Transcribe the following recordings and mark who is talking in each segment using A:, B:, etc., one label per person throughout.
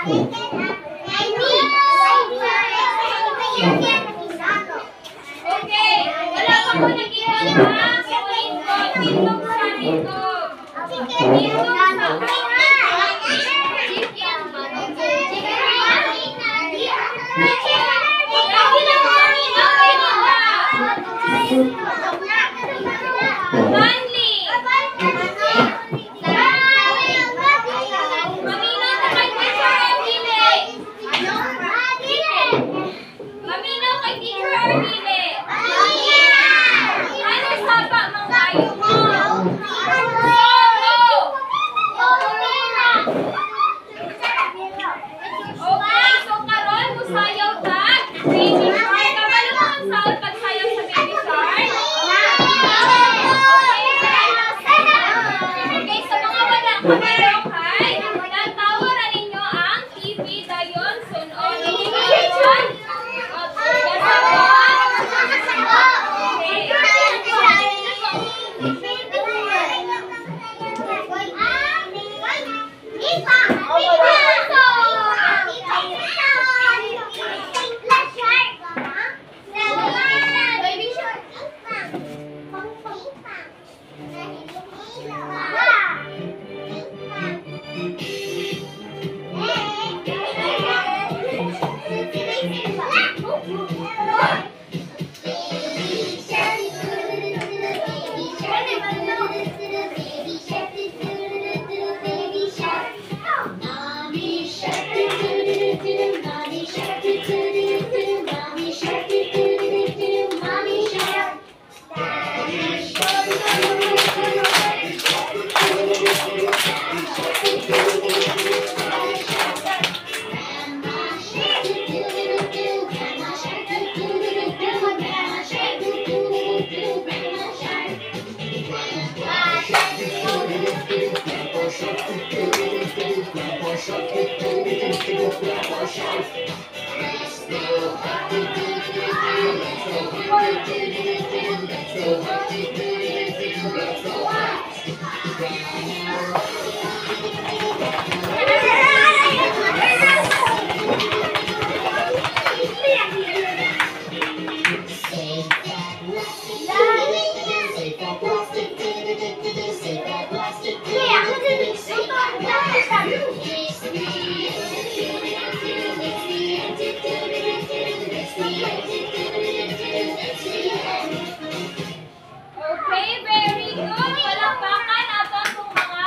A: Okay, wala pa po nag-iwan ha? Itlog sa itlog. Itlog Okay, very good. Palakpakan natin itong mga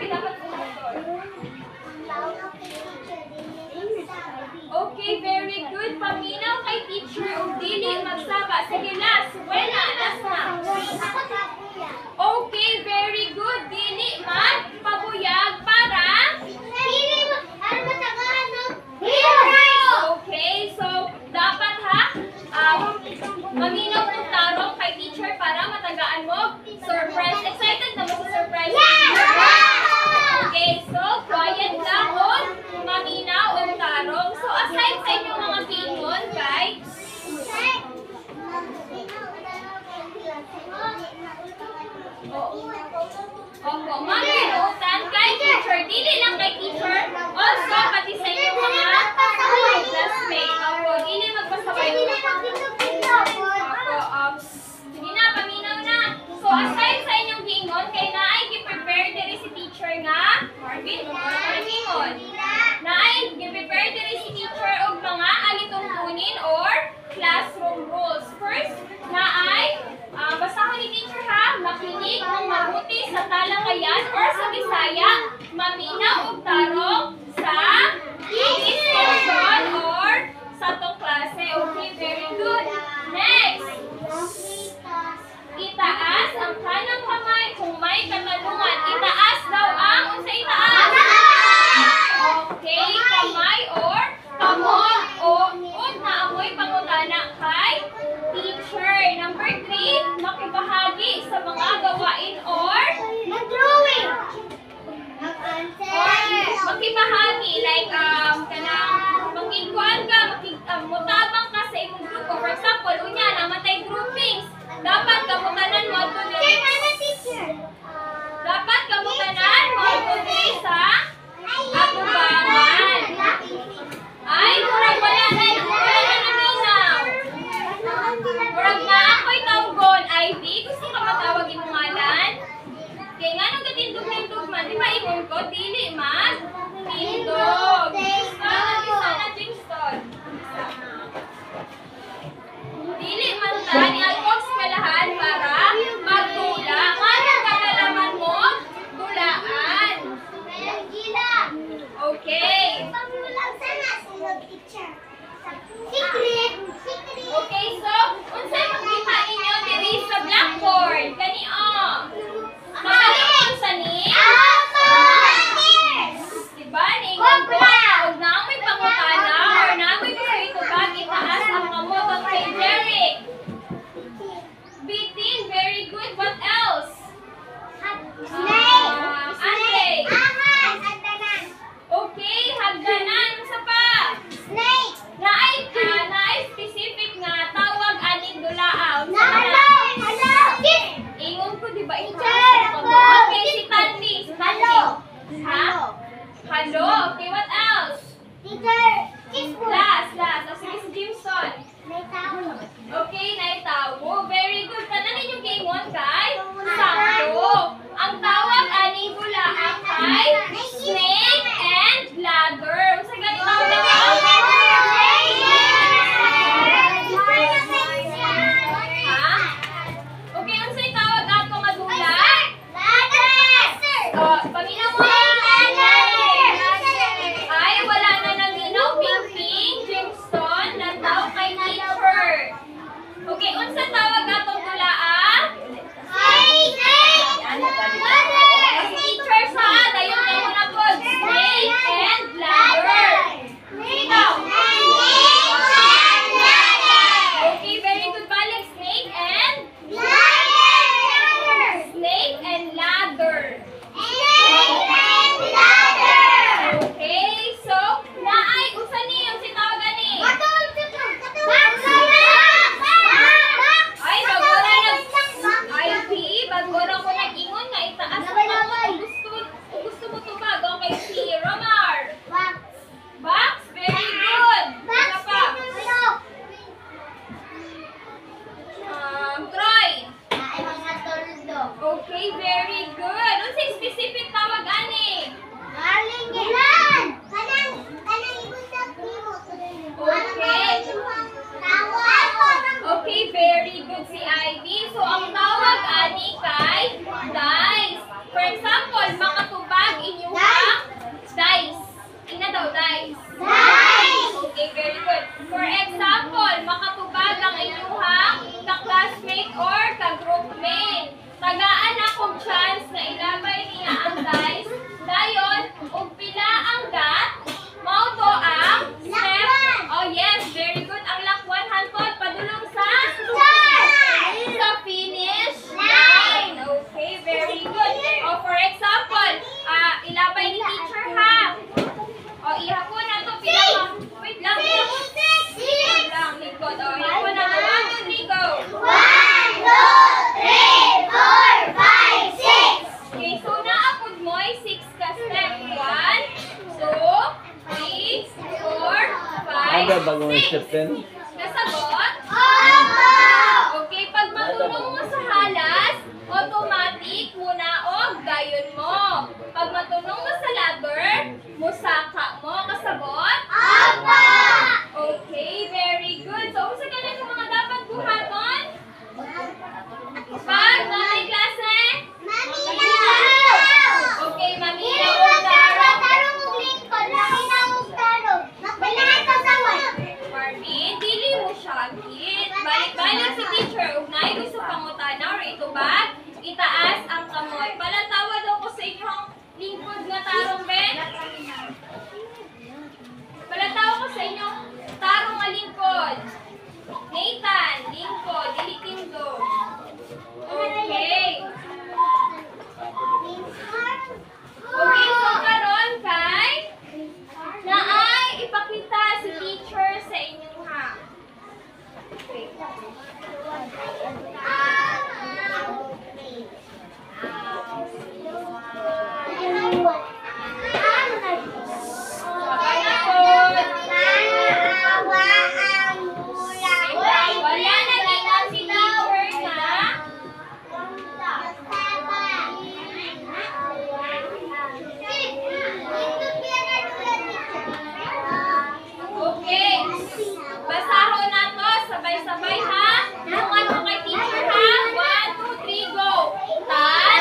A: dapat pumatol. Okay, very good. Paminaw kay teacher o dili magsaba. Sige, last. Wala, last na. Okay, very good. Dili magpabuyag para? Okay, so dapat ha, maminaw ng tarong kay teacher para matagaan mo. Surprise. Excited na mo sa surprise? Okay, so quiet lang o maminaw ang tarong. So aside sa inyong mga kingon, guys, opo, maginutan kay teacher. Dili lang kay teacher. Also, pati sa inyong mga classmates. Opo, dili magpasaway. Opo, sige na, paminaw na. So, aside sa inyong gingon, kay naay gi-prepare diri si teacher nga. Marvin, mga gingon. Naay gi-prepare diri si teacher og mga alitungtunin or classroom rules. First, naay basahon ni teacher ha, makinig ng mabuti sa talakayan or sa Bisaya, maminaw og tarong sa discussion or sa tong klase. Okay, very good. Next, itaas ang kanang kamay kung may katanungan. Itaas daw ang unsa itaas? Okay, kamay or kamot o naamoy pangutana kay teacher. Number 3, makibahagi sa mga gawain or
B: Mag-drawing!
A: makibahagi like kanang mangingkuan ka, mutabang ka sa imong grupo. For example, unya namatay groupings. Dapat kamutanan mo adto
B: Teacher!
A: dapat kamutanan mo adto sa atubangan. Ay, murag wala na naminaw. Murag na ako'y tawgon, ID. Gusto ka matawag imong ngalan? Kaya nga nung katindog-tindog man, di ba ingon ko, dili man tindog. Sana Kingston. Dili man ta, nialpog eskwelahan para magtula. Ano katalaman mo? Tulaan. Okay. Okay, so, unsay makita ninyo diri sa blackboard? Kani-o. Makalimon sa ni? Diba? Ningon ko, huwag na amoy pangutana or na amoy gusto itubag, itaas ang kamot kay Derek. Bitin, very good. What else? Andre. Okay, hagdanan. Sa pa? Naay specific nga tawag aning dulaaw. Ingon ko, di ba? Okay, si Tandy. Ha? Hello. Okay, what else? Last. Sige, si Jimson. Okay, naitawo. Very good. Tanan ninyong gingon kay sakto. Ang tawag aning dulaaw kay snake and ladder. Sa ganito tawag nito? Okay, ang sa'yo tawag ato nga dula? Paminaw mo ay wala na naminaw. Ping-ping, Jameson, nataw kay teacher. Okay, unsa tawag atong dula Si teacher sa dayon kayo na po.
C: ba bagong reception?
A: Nasagot?
B: Opo!
A: Okay, pag matulong mo sa halas, automatic muna o gayon mo. Pag matulong mo sa ladder, musaka mo. Kasabot?
B: Opo!
A: Okay, very good. So, usa ka na ng mga dapat buhaton? Pag nanay klase?
B: Maminaw!
A: Okay, mamina
B: Dili
A: o
B: na
A: taro.
B: tarong og lingkod. Maminaw og tarong. Magpalahat sa sawan.
A: Marvin, dili mo siya git. Balik-balik si teacher. Ug naay gusto pangutana or itubag, itaas ang kamoy. Palatawa daw ko sa inyong lingkod nga tarong, Ben. Palatawa ko sa inyong tarong nga lingkod. Nathan, lingkod, dili tindog. Okay. Okay, so karon kay naay ipakita si teacher sa inyong ha. Okay. Wala na dito si teacher na. Okay. Basahon na to. Sabay-sabay ha. Tungan mo kay teacher ha. 1, 2, 3, go. Tan.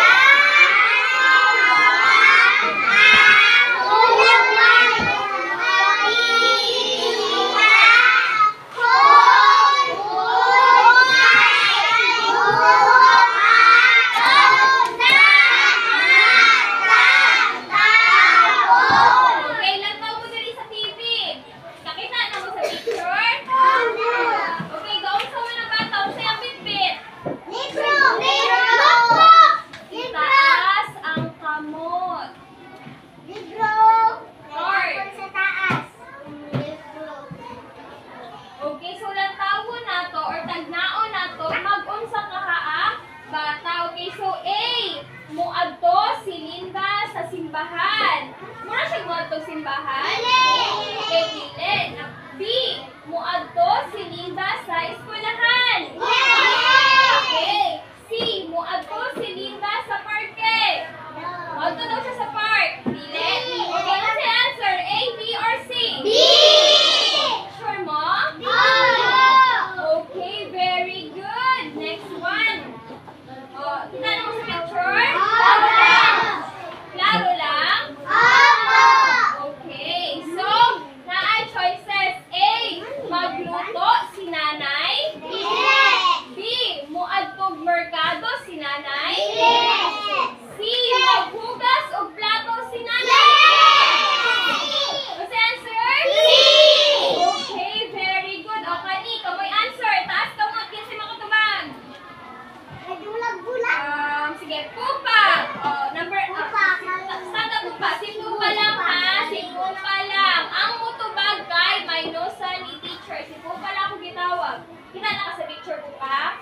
A: Okay, lantaw mo diri sa TV. Nakita na mo sa picture? Okay, gaon sa mga bata. Usa yung bitbit. Taas ang kamot. Okay, so lantawo na to or tagnao na to, mag-unsa ka ha, bata. Okay, so A, muadto si Linda sa simbahan. Mura siya muadto simbahan? Okay, dili. B, muadto si Linda sa eskwelahan. Okay. C, muadto si Linda sa parke. Muadto daw siya sa park. Dili. Okay, ano si answer? A, B, or C? Sure mo? Okay, very good. Next one. Oh, kita na mo sa picture? Klaro lang? Klaro lang? Okay, so, naay choices. A, magluto si nanay. B, muadtog merkado si nanay. C, maghugas og plato si nanay. What's the answer? Okay, very good. O, kani, kamoy answer. Taas kamot, kinsa makatubag. Sige, pupa. Number, sada pupa. Si pupa lang ha. Si pupa lang. Ang mutubag kay minusan ni teacher. Si pupa lang ako gitawag. Kita na ka sa picture pupa.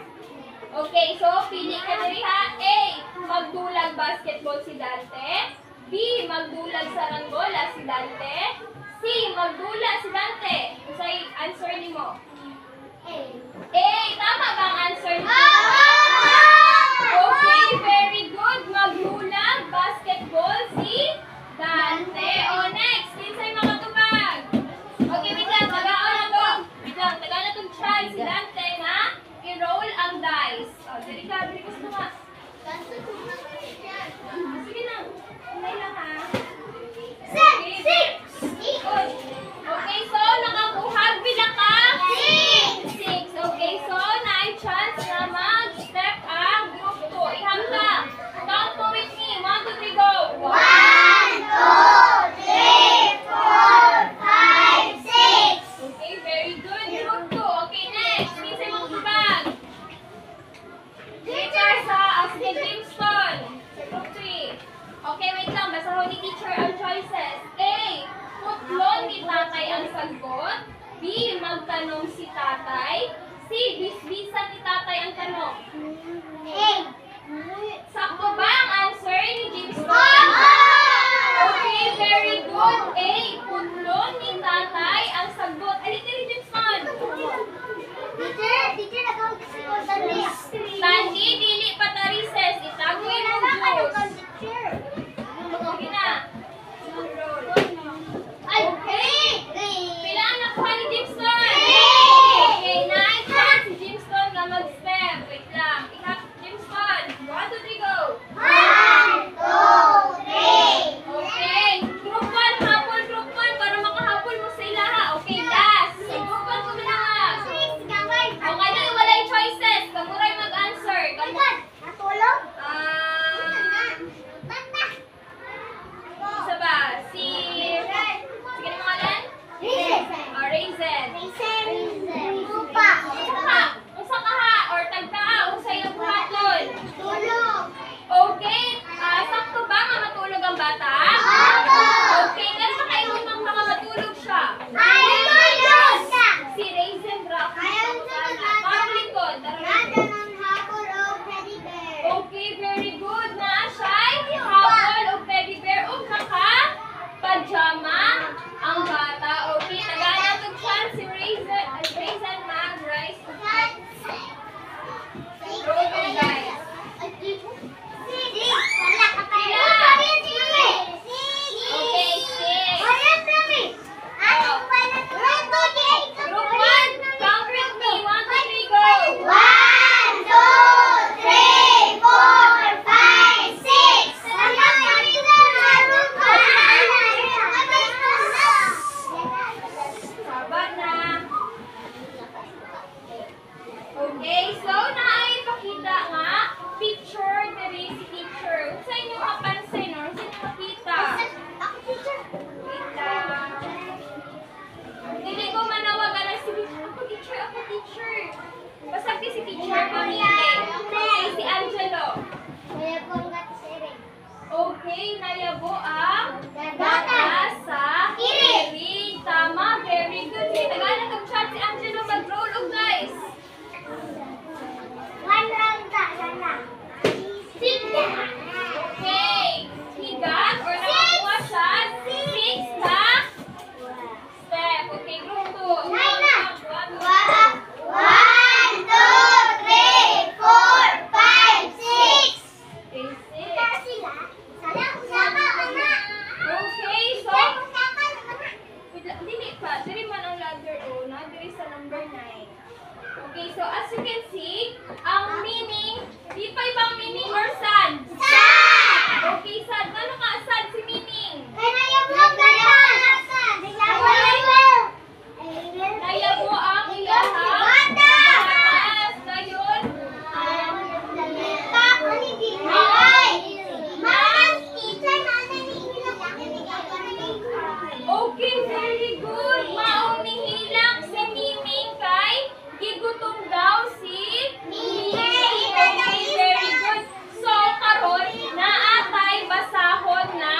A: Okay, so pili ka diri ha. A, magdulag basketball si Dante. B, magdulag saranggola si Dante. C, magdula si Dante. Usay answer nimo. A, tama ba ang answer nimo? Okay, very good. Magdulag basketball si Dante. O next, kinsay makatubag? Okay, wait lang. Tagaon na to. Wait lang, tagaon na tong try si Dante na i-roll ang dice. O, diri ka sa mga. Sige na. Umay lang ha. Okay, so nakakuhag bila ka? 6. Okay, so na chance na mag-step ang group 2. Ihanda. Count mo with me. 1, 2, 3, go.
B: 1, 2, 3, 4, 5, 6.
A: Okay, very good. Group 2. Okay, next. Kinsay mong tubag? Teacher sa Asne Jamestown. Sa group 3. Okay, wait lang. Basahon ni teacher ang choices. A, putlon ni tatay ang sagot. B, magtanong si tatay. C, bisbisan ni tatay ang tanong. Sakto ba ang answer ni Jamestown? Okay, very good. A, putlon ni tatay ang sagot. Alin so as you can see, ang meaning, di pa ibang meaning or sad?
B: Sad!
A: Okay, sad. Gano'n ka sad si meaning?
B: Kaya mo ang gano'n!
A: Kaya mo ang iyahang
B: Bata!
A: gatas. Gayon, okay, very good. Maumihilak si Miming kay gigutom daw si Miming. Okay, very good. So, karon naatay basahon na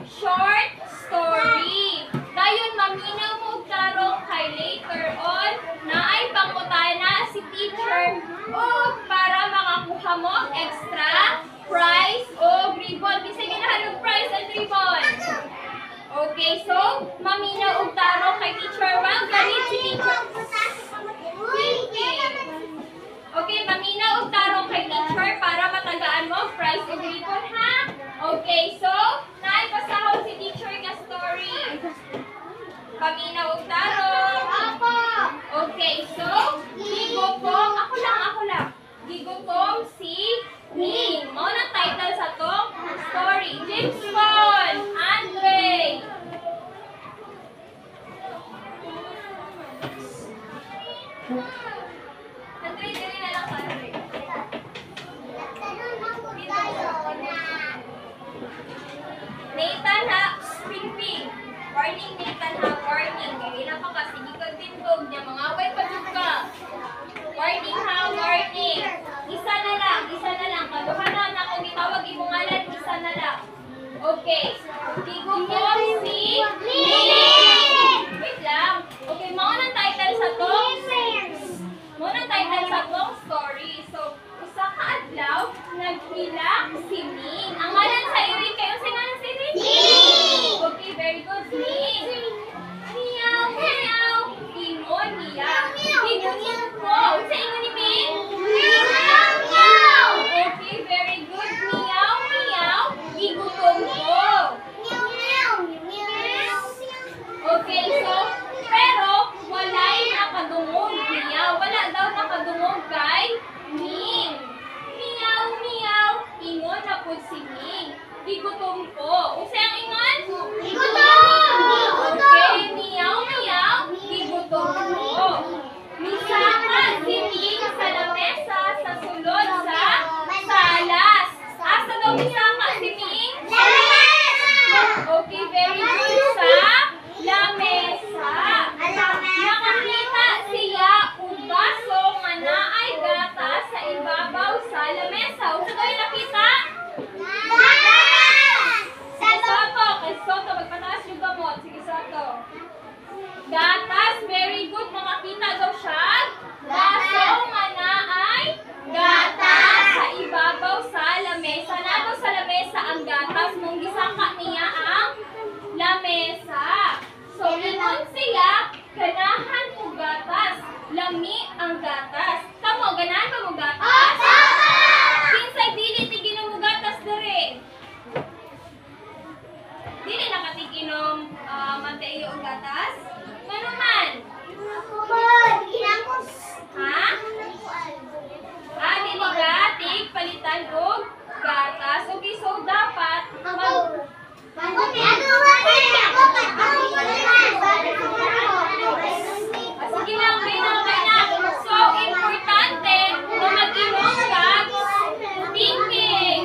A: short story. Dayon maminaw mo og tarong kay later on na ay pangutana si teacher o para makakuha mo extra prize o ribbon. Bisay ginahalog prize and ribbon. Okay, so, maminaw og tarong kay Teacher Wang. Ganit si Teacher. Okay, maminaw og tarong kay Teacher para matagaan mo prize og ribbon, ha? Okay, so, naipasahod si Teacher nga story. Paminaw og tarong. Okay, so, gigutom. Ako lang. Gigutom si Ning. Mao na title sa tong story. James Paul, Andre. Andre, dili na lang Andre. Nathan ha, ping. Warning Nathan ha, warning. Kaya ilang pa kasi gikag tindog niya, mga away pa dyan ka. Warning ha, warning. Isa na lang. Kaduhanan na kung gitawag imong ngalan, isa na lang. Okay. Gigutom si Wait lang. Okay, maunang title sa tong story. So, usa ka adlaw, naghilak si Ming. Ang ngalan sa Iring, kayo sa ngalan sa Iring? Okay, very good. Ming. Meow, meow. Ingon niya. Gigutom ko. Sa ingon ni Ming? Okay, very good. Meow, meow. Gigutom ko. Okay, so, pero walay nakadungog niya. Wala daw nakadungog kay Ming. Meow, meow. Ingon na po si Ming. Gigutom ko. Usa ang ingon? Okay, meow, meow. Gigutom ko. Misaka si Ming sa lamesa sa sulod sa salas. Asa daw misaka si Ming? Okay, very good. Sa lamesa. Nakakita siya og baso nga naay gatas sa ibabaw sa lamesa. Unsa daw yung nakita? Kay Soto, magpataas yung gamot. Sige, Soto. Gatas, very good. Makakita daw siya. Baso nga naay gatas sa ibabaw sa lamesa. Na daw sa lamesa ang gatas. Mong gisaka niya ang lamesa. So, ingon siya, ganahan mo gatas. Lami ang gatas. Kamo, ganahan ba mo gatas? Kinsay dili tiginom mo gatas dere. Dili nakatiginom Mateo ang gatas? Ngano man? Ha? Dili ka tig palitan og gatas. Okay, so dapat sige lang, kaya na. So, importante na mag-inom ka. Ping-ping.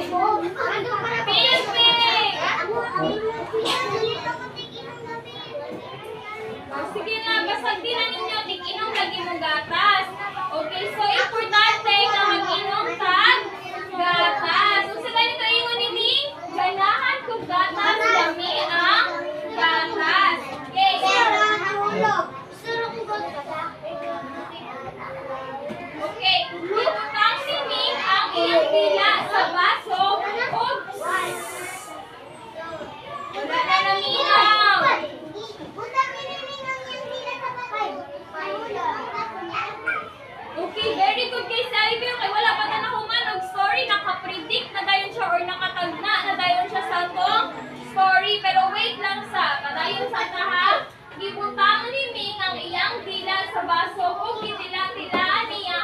A: Sige na, basag din na ninyo. Tig-inom lagi mong gatas. Okay, so importante na mag-inom ka gatas. So, sa ganito ingon ni Ming, ganahan kong gatas, dami ang gatas. Okay. Okay, ibutang si Ming ang iyang dila sa baso. Oops! Wala na naminaw. Okay, very good kay Salvio. Kay wala pa na nahuman og story. Nakapredict na dayon siya or nakatagna na dayon siya sa tong story. Pero wait lang sa. Kadayon sa taha. Gibutang ni Ming ang iyang dila sa baso o gitila-tila niya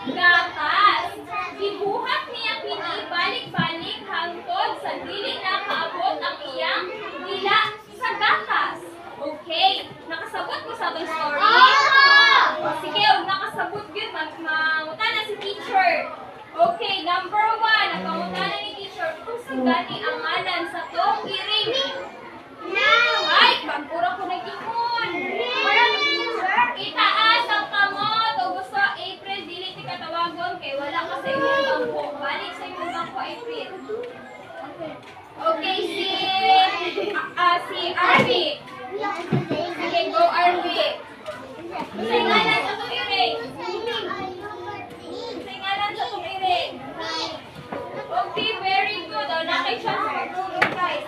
A: gatas. Gibuhat niya kini balik-balik hangtod sa dili na kaabot ang iyang dila sa gatas. Okay, nakasabot ko sa atong story? Sige, huwag nakasabot yun, manguta na si teacher. Okay, number 1, nakamuta na ni teacher kung sa gani ang ngalan sa tong iring. Ay, pagpura ko nag-ikon. Itaas ang kamot o gusto April, dili ti katawagon kay wala ka sa imong bangko. Balik sa imong bangko, April. Okay, si Arby. Okay, go Arby. Sa ngalan sa tong iring. Sa ngalan sa tong iring. Okay, very good. O, nakay siya sa pagtulog, guys.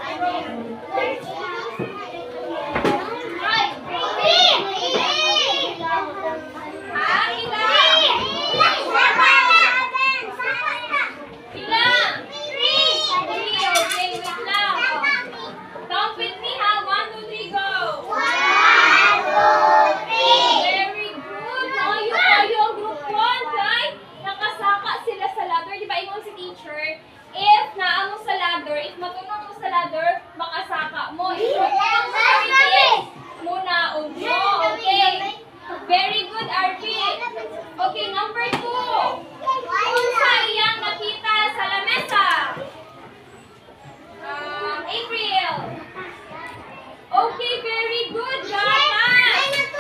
A: If naamong sa ladder, if matulog mo sa ladder, makasaka mo. If matulog mo sa bitis, muna o mo. Okay. Very good, RP. Okay, number 2. Kung sa iyang nakita sa lamesa. April. Okay, very good, guys.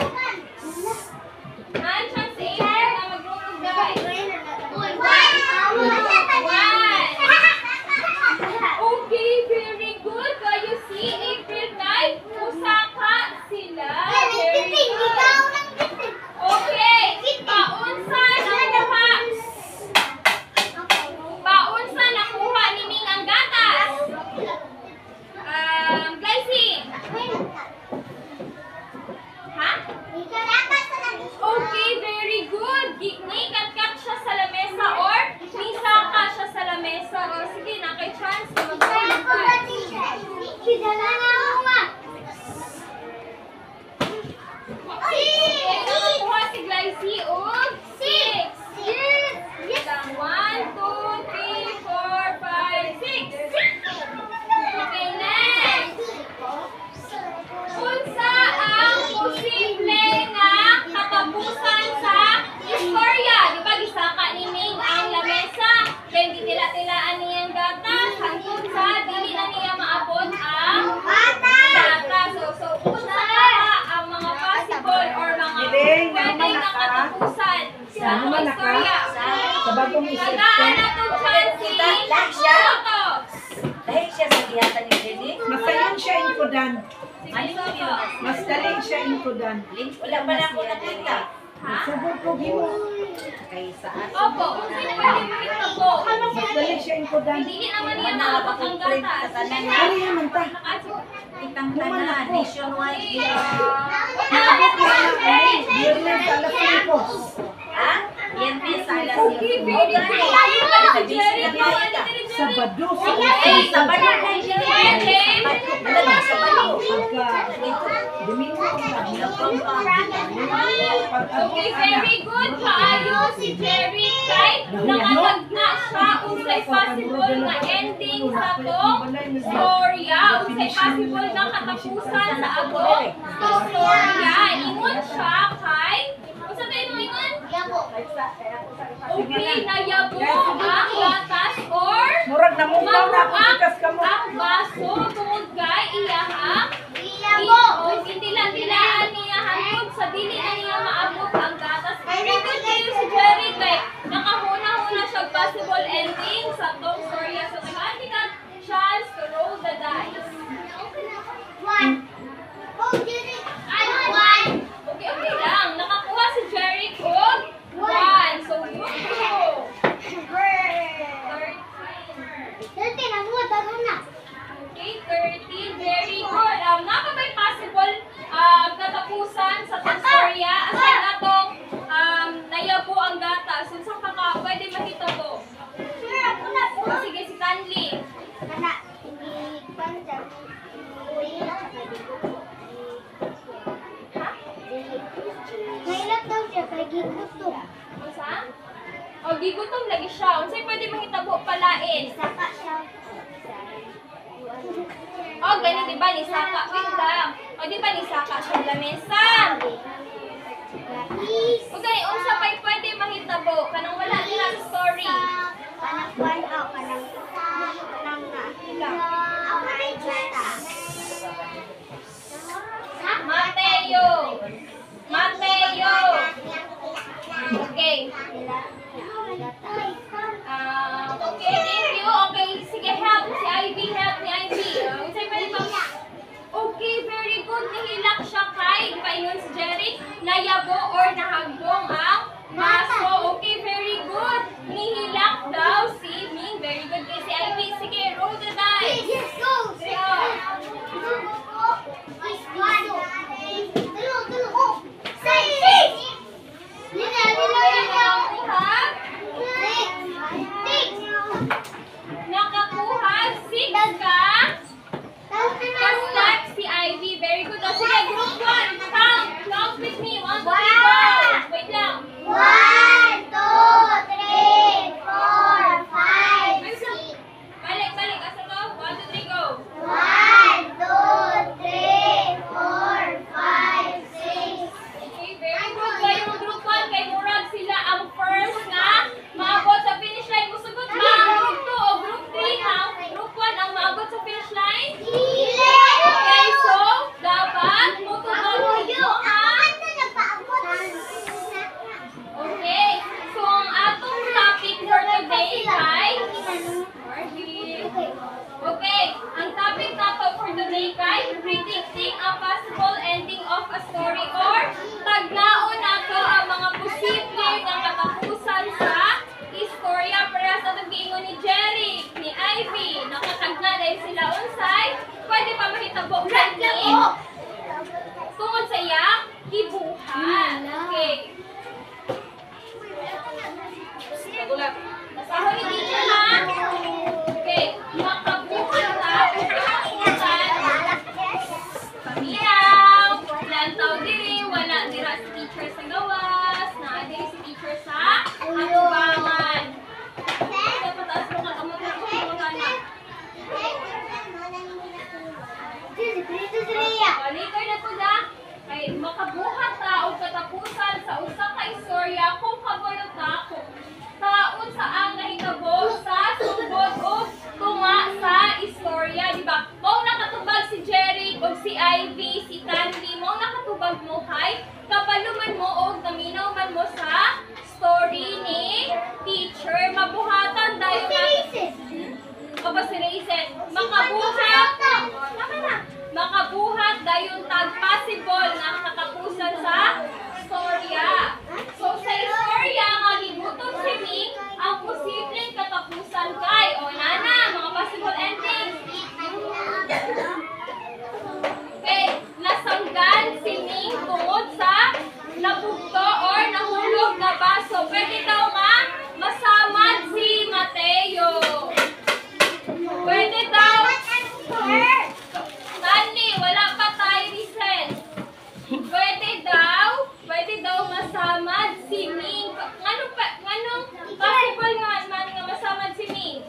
A: Nandiyan si April na maglulog, guys. Okay, very good. Kayo si April Knight. Usaka sila. Very good. Okay. Paunsa nakuha. Paunsa nakuha ni Ming ang gatas. Glycine. Ha? Okay, very good. Nikat-kat siya sa lamesa or nisaka siya sa lamesa. O sige, nakay chance na mag-guys. Okay, nakakuha si Glycine og 6. 1, 2, 3, 4, 5, 6. Okay, next. Unsa ang posible nga katapusan sa istorya? Di ba gisaka ni Ming ang lamesa? Then gitila-tilaan niyang gatas hangtod sa dili na niya maabot ang gatas. So unsa ang mga possible or mga pwedeng nga katapusan sa istorya?
C: Sa bagong isip ko.
A: Tagaan natong chance si Soto.
D: Dahil siya sa gihatan ni Jenny.
C: Masayon siya inkudan.
A: Sige, Soto.
C: Mas galing siya inkudan.
D: Wala pa na ako nakita.
A: Ha?
C: Sabot ko gimo.
D: Kay saan?
A: Opo, kung sino pwede makita po.
C: Mas galing siya inkudan.
A: Hindi naman niya maabot ang gatas.
C: Ano naman ta?
D: Kitang tanan, nationwide.
C: Biyernes alas 5.
D: Ha? Yan din sa alas
A: Okay, very good.
C: Sabado.
D: Eh, Sabado na siya. Madali, Sabado.
C: Pagka Domingo
A: Okay, very good. Kaayo si Jerry kay nakatagna siya unsay possible nga ending sa tong storya. Unsay possible nga katapusan sa atong storya. Ingon siya kay unsa tayo nung ingon? Okay, nayabo ang gatas or
C: Murag na mungkaw na ako
A: mabuang
C: ikas ka mo.
A: ang baso tungod kay iyahang tila-tilaan niya hangtod sa dili na niya maabot ang gatas. Very good kayo si Jerry kay nakahuna-huna siya possible ending sa tong storya. So nag-andi ka chance to roll the dice. Okay, okay lang. Nakakuha si Jerry kung 1. So, good go. 13. Okay, 13. Very good. Naka ba'y possible katapusan sa tastorya? Asay na tong nayabo ang gatas. So, saan ka pwede makita to? Sige, si Tanli.
B: Mahirap daw siya kay gigusto.
A: Isa? gigutom lagi siya. Unsay pwede mahitabo palain?
B: Saka siya.
A: O, gani, di ba, ni Saka? Wait lang. O, di ba, ni Saka siya lamesa? O, gani, unsa pa'y pwede mahitabo? Kanang wala nila sa story.
B: Kanang kwan o, kanang
A: Mateo. Mateo. Okay. Okay, thank you. Okay, sige, help. Si Ivy, help ni Ivy. Unsay pwede pa? Okay, very good. Nihilak siya kay, paingon si Jerry, nayabo or nahagbong ang maso. Okay, very good. Nihilak daw si Ming. Very good kay si Ivy. Sige, roll the dice.
B: Yes, go!
A: Nakakuha 6 ka. Kastat si Ivy. Very good. O, sige, group 1. Count. Count with me. 1, 2, 3, go. Wait lang.
B: 1, 2, 3, 4, 5, 6.
A: Balik, balik. Asa to? 1, 2, 3, go.
B: 1, 2, 3, 4, 5, 6.
A: Okay, very good. So, yung group 1, kay Murag sila ang first na maabot sa finish line. Musugot ba ang group 2 o group 3 ang group 1 ang maabot sa finish line? Okay, so, dapat mutubag ninyo ang... Okay, so ang atong topic for today ay... Okay, ang topic nato for today kay predicting a possible ending of a story or tagnaon nato ang mga posible nga katapusan sa istorya. Para sa itong giingon ni Jerry, ni Ivy, nakatagna dahil sila unsay, pwede pa mahitabo kay tungod sa iya, gibuhat. Okay. Nasahon ni teacher ha? Okay, makabuhat ka, katapusan, paminaw, lantaw diri, wala dira si teacher sa gawas, naa diri si teacher sa atubangan. Kaya pataas mo ka, kamot na kung mga na. Balikan na po na, kay makabuhat ta o katapusan sa usa ka istorya kung kabalo ta kung taon sa ang nahitabo sa sugod o tunga sa istorya, di ba? Mao nakatubag si Jerry o si Ivy, si Candy, mao nakatubag mo kay kabaluman mo o naminaw man mo sa story ni teacher. Mabuhatan dahil o ba si Raisin? Makabuhat. Tama na. Makabuhat dayon tag possible nga katapusan sa istorya. So sa istorya nga gibuton si Ming ang posibleng katapusan kay o nana mga possible endings. Okay, nasanggan si Ming tungod sa nabugto or nahulog na baso. Pwede daw nga masamad si Mateo. Pwede daw. Stanley, wala pa tayo recess. Pwede daw masamad si Ming. Anong possible nga masamad si Ming?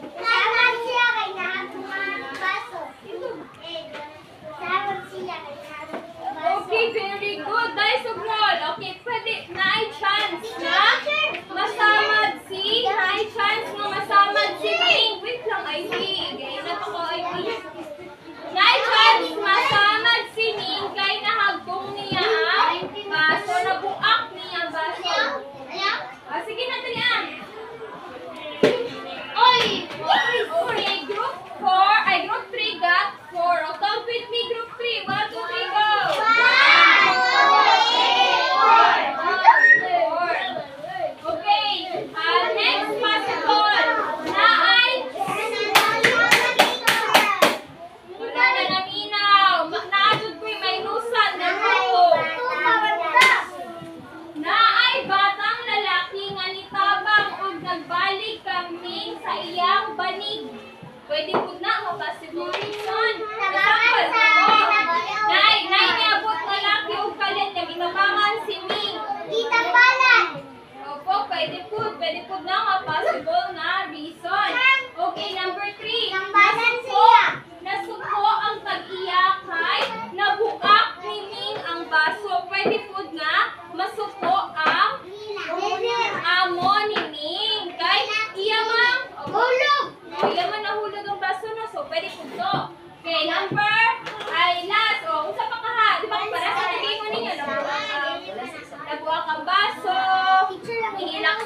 A: Okay, very good. Dahil sobrol. Okay, pwede. Naay chance na masamad si Ming. Wait lang, Ivy. Gaya na pa ko, Ivy. Naay chance masamad si Ming kay nahagbong niya ang baso. Nabuak niya ang baso. Sige na, talian. Okay, group 3 got 4. O, count with me, group 3. 1, 2, 3, go! 4. Okay, next possible. Naay. Wala na naminaw.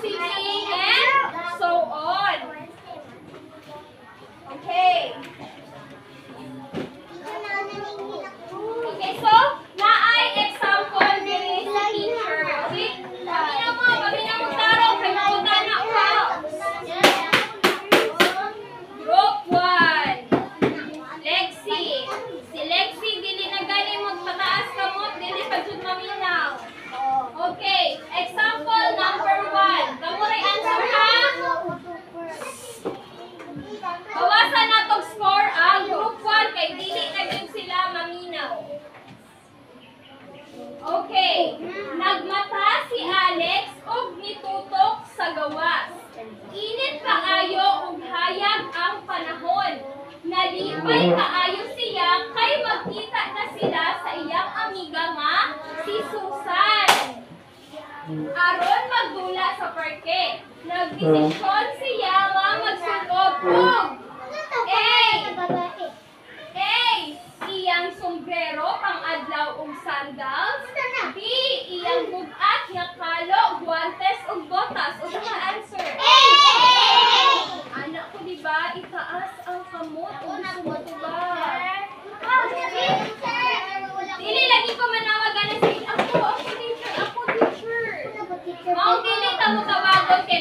A: singing, and so on. Okay. Okay, so, naay example diri sa teacher. Okay? Pamina mo taro, kay mauta na ko. Group 1. Lexi. Si Lexi, dili na gali magpataas kamot, dili pa jud maminaw. Okay, example number 1. Kamuray answer ha? Bawasan na tong score ang group 1 kay dili na gyud sila maminaw. Okay, nagmata si Alex og nitutok sa gawas. Init kaayo ug hayag ang panahon. Nalipay kaayo siya kay magkita na sila sa iyang amiga nga si Susan. Aron magdula sa parke. Nagdesisyon siya nga magsuot og iyang sombrero pang adlaw ug sandals. B. Iyang bugat nga kalo, guantes ug botas. O sa answer? Anak ko diba, itaas ang kamot ug sumutubag. Dili lagi ko manawag na sa ako teacher. Mao dili ta mo tawagon kay